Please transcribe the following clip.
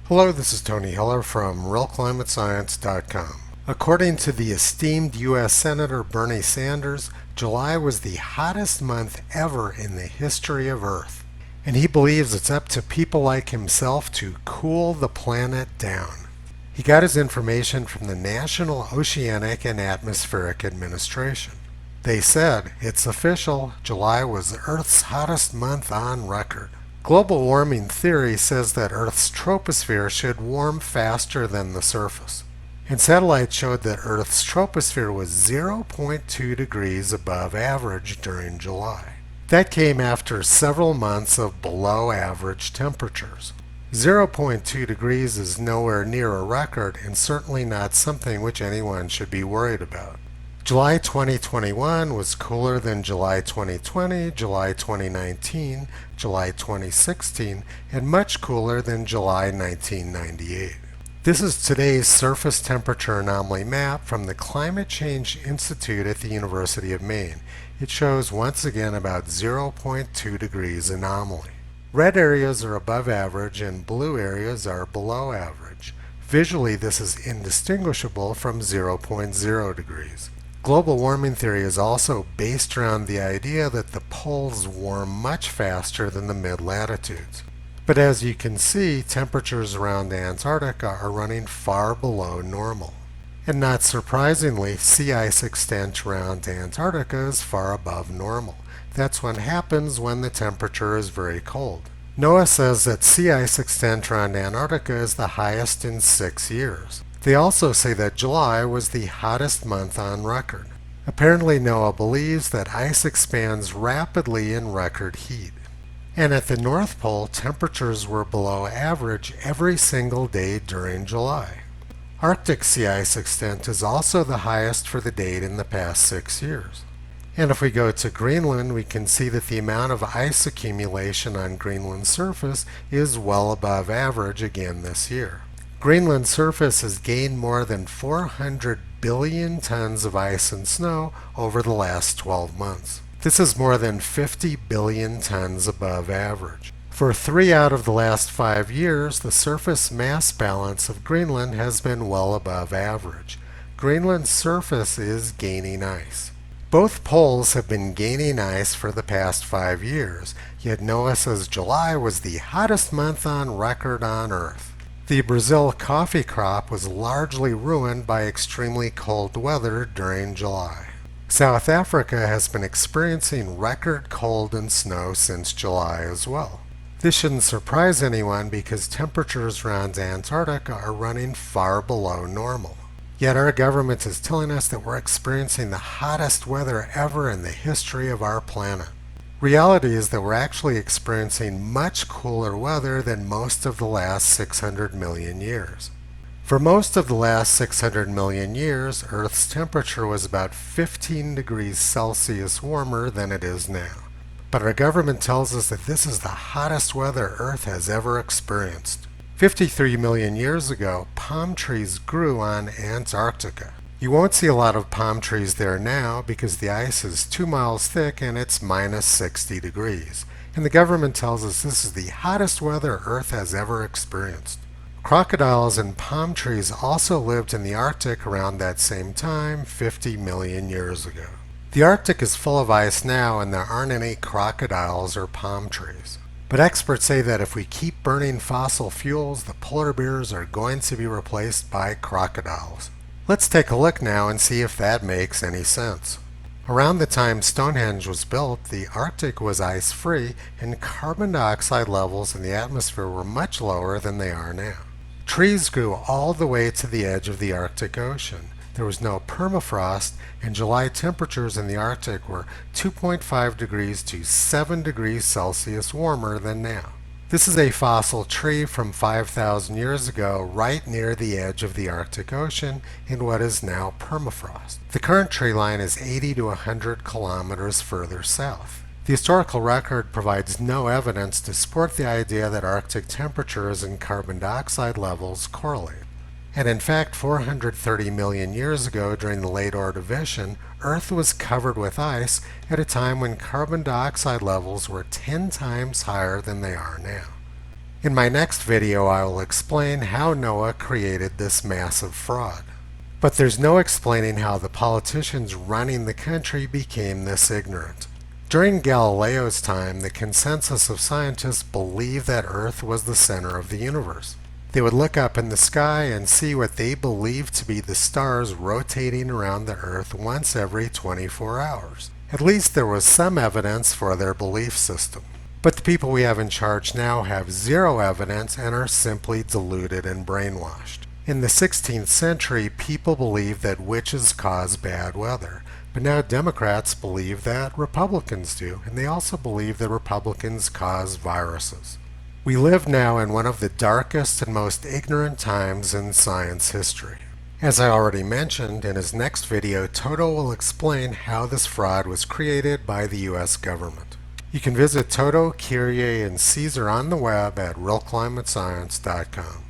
Hello, this is Tony Heller from RealClimateScience.com. According to the esteemed U.S. Senator Bernie Sanders, July was the hottest month ever in the history of Earth. And he believes it's up to people like himself to cool the planet down. He got his information from the National Oceanic and Atmospheric Administration. They said, it's official, July was Earth's hottest month on record. Global warming theory says that Earth's troposphere should warm faster than the surface. And satellites showed that Earth's troposphere was 0.2 degrees above average during July. That came after several months of below average temperatures. 0.2 degrees is nowhere near a record and certainly not something which anyone should be worried about. July 2021 was cooler than July 2020, July 2019, July 2016, and much cooler than July 1998. This is today's surface temperature anomaly map from the Climate Change Institute at the University of Maine. It shows once again about 0.2 degrees anomaly. Red areas are above average and blue areas are below average. Visually, this is indistinguishable from 0.0 degrees. Global warming theory is also based around the idea that the poles warm much faster than the mid-latitudes. But as you can see, temperatures around Antarctica are running far below normal. And not surprisingly, sea ice extent around Antarctica is far above normal. That's what happens when the temperature is very cold. NOAA says that sea ice extent around Antarctica is the highest in 6 years. They also say that July was the hottest month on record. Apparently NOAA believes that ice expands rapidly in record heat. And at the North Pole, temperatures were below average every single day during July. Arctic sea ice extent is also the highest for the date in the past 6 years. And if we go to Greenland, we can see that the amount of ice accumulation on Greenland's surface is well above average again this year. Greenland's surface has gained more than 400 billion tons of ice and snow over the last 12 months. This is more than 50 billion tons above average. For 3 out of the last 5 years, the surface mass balance of Greenland has been well above average. Greenland's surface is gaining ice. Both poles have been gaining ice for the past 5 years, yet NOAA says July was the hottest month on record on Earth. The Brazil coffee crop was largely ruined by extremely cold weather during July. South Africa has been experiencing record cold and snow since July as well. This shouldn't surprise anyone because temperatures around Antarctica are running far below normal. Yet our government is telling us that we're experiencing the hottest weather ever in the history of our planet. Reality is that we're actually experiencing much cooler weather than most of the last 600 million years. For most of the last 600 million years, Earth's temperature was about 15 degrees Celsius warmer than it is now. But our government tells us that this is the hottest weather Earth has ever experienced. 53 million years ago, palm trees grew on Antarctica. You won't see a lot of palm trees there now because the ice is 2 miles thick and it's minus 60 degrees. And the government tells us this is the hottest weather Earth has ever experienced. Crocodiles and palm trees also lived in the Arctic around that same time, 50 million years ago. The Arctic is full of ice now and there aren't any crocodiles or palm trees. But experts say that if we keep burning fossil fuels, the polar bears are going to be replaced by crocodiles. Let's take a look now and see if that makes any sense. Around the time Stonehenge was built, the Arctic was ice-free and carbon dioxide levels in the atmosphere were much lower than they are now. Trees grew all the way to the edge of the Arctic Ocean. There was no permafrost, and July temperatures in the Arctic were 2.5 degrees to 7 degrees Celsius warmer than now. This is a fossil tree from 5,000 years ago right near the edge of the Arctic Ocean in what is now permafrost. The current tree line is 80 to 100 kilometers further south. The historical record provides no evidence to support the idea that Arctic temperatures and carbon dioxide levels correlate. And in fact, 430 million years ago during the late Ordovician, Earth was covered with ice at a time when carbon dioxide levels were 10 times higher than they are now. In my next video, I will explain how Noah created this massive fraud. But there's no explaining how the politicians running the country became this ignorant. During Galileo's time, the consensus of scientists believed that Earth was the center of the universe. They would look up in the sky and see what they believed to be the stars rotating around the Earth once every 24 hours. At least there was some evidence for their belief system. But the people we have in charge now have zero evidence and are simply deluded and brainwashed. In the 16th century, people believed that witches cause bad weather. But now Democrats believe that Republicans do, and they also believe that Republicans cause viruses. We live now in one of the darkest and most ignorant times in science history. As I already mentioned, in his next video, Toto will explain how this fraud was created by the US government. You can visit Toto, Kyrie, and Caesar on the web at realclimatescience.com.